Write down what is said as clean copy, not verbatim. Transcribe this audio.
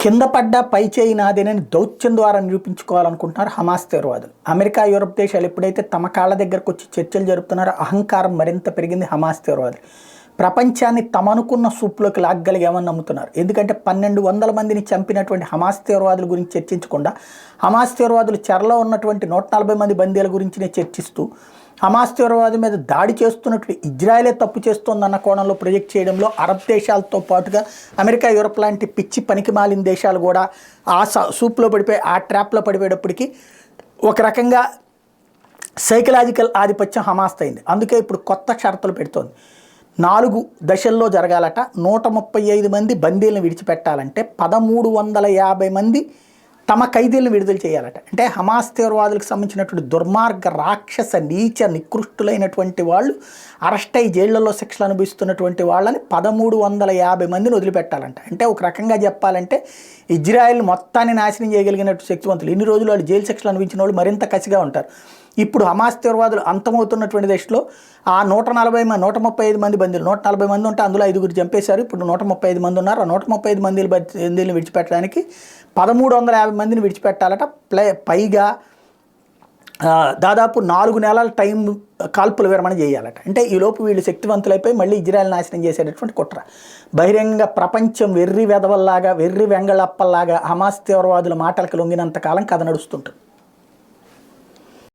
కింద పడ్డ పై చేయి నాదేనని దౌత్యం ద్వారా నిరూపించుకోవాలనుకుంటున్నారు హమాస్ తీవ్రవాదులు. అమెరికా, యూరప్ దేశాలు ఎప్పుడైతే తమ కాళ్ళ దగ్గరకు వచ్చి చర్చలు జరుపుతున్నారో అహంకారం మరింత పెరిగింది హమాస్ తీవ్రవాదులు. ప్రపంచాన్ని తమనుకున్న సూప్లోకి లాగ్గలిగామని నమ్ముతున్నారు. ఎందుకంటే 1200 మందిని చంపినటువంటి హమాస్ తీవ్రవాదుల గురించి చర్చించకుండా హమాస్ తీవ్రవాదులు చెరలో ఉన్నటువంటి 140 మంది బందీల గురించినే చర్చిస్తూ హమాస్ తీవ్రవాది మీద దాడి చేస్తున్నటువంటి ఇజ్రాయెలే తప్పు చేస్తోందన్న కోణంలో ప్రొజెక్ట్ చేయడంలో అరబ్ దేశాలతో పాటుగా అమెరికా, యూరప్ లాంటి పిచ్చి పనికి మాలిన దేశాలు కూడా ఆ సూప్లో పడిపోయి ఆ ట్రాప్లో పడిపోయేటప్పటికి ఒక రకంగా సైకలాజికల్ ఆధిపత్యం హమాస్ అయింది. అందుకే ఇప్పుడు కొత్త షరతులు పెడుతోంది. 4 దశల్లో జరగాలట. 135 మంది బందీలను విడిచిపెట్టాలంటే 1350 మంది తమ ఖైదీలను విడుదల చేయాలట. అంటే హమాస్ తీవ్రవాదులకు సంబంధించినటువంటి దుర్మార్గ, రాక్షస, నీచ, నికృష్టులైనటువంటి వాళ్ళు అరెస్ట్ అయ్యి జైళ్లలో శిక్షలు అనుభవిస్తున్నటువంటి వాళ్ళని 1350 మందిని వదిలిపెట్టాలంట. అంటే ఒక రకంగా చెప్పాలంటే ఇజ్రాయెల్ మొత్తాన్ని నాశనం చేయగలిగినట్టు శక్తివంతులు. ఇన్ని రోజులు వాళ్ళు జైలు శిక్షలు అనుభవించిన వాళ్ళు మరింత కసిగా ఉంటారు. ఇప్పుడు హమాస్ తీవ్రవాదులు అంతమవుతున్నటువంటి దశలో ఆ 135 మంది బందీలు, 140 మంది ఉంటే అందులో 5గురు చంపేశారు. ఇప్పుడు 135 మంది ఉన్నారు. ఆ 135 బందీలను విడిచిపెట్టడానికి 1350 మందిని విడిచిపెట్టాలట. పైగా దాదాపు 4 నెలల టైం కాల్పుల విరమణ చేయాలట. అంటే ఈలోపు వీళ్ళు శక్తివంతులైపోయి మళ్ళీ ఇజ్రాయెల్ నాశనం చేసేటటువంటి కుట్ర. బహిరంగ ప్రపంచం వెర్రి వెదవల్లాగా, వెర్రి వెంగళప్పల్లాగా హమాస్ తీవ్రవాదుల మాటలకు లొంగినంతకాలం కథ నడుస్తుంటుంది.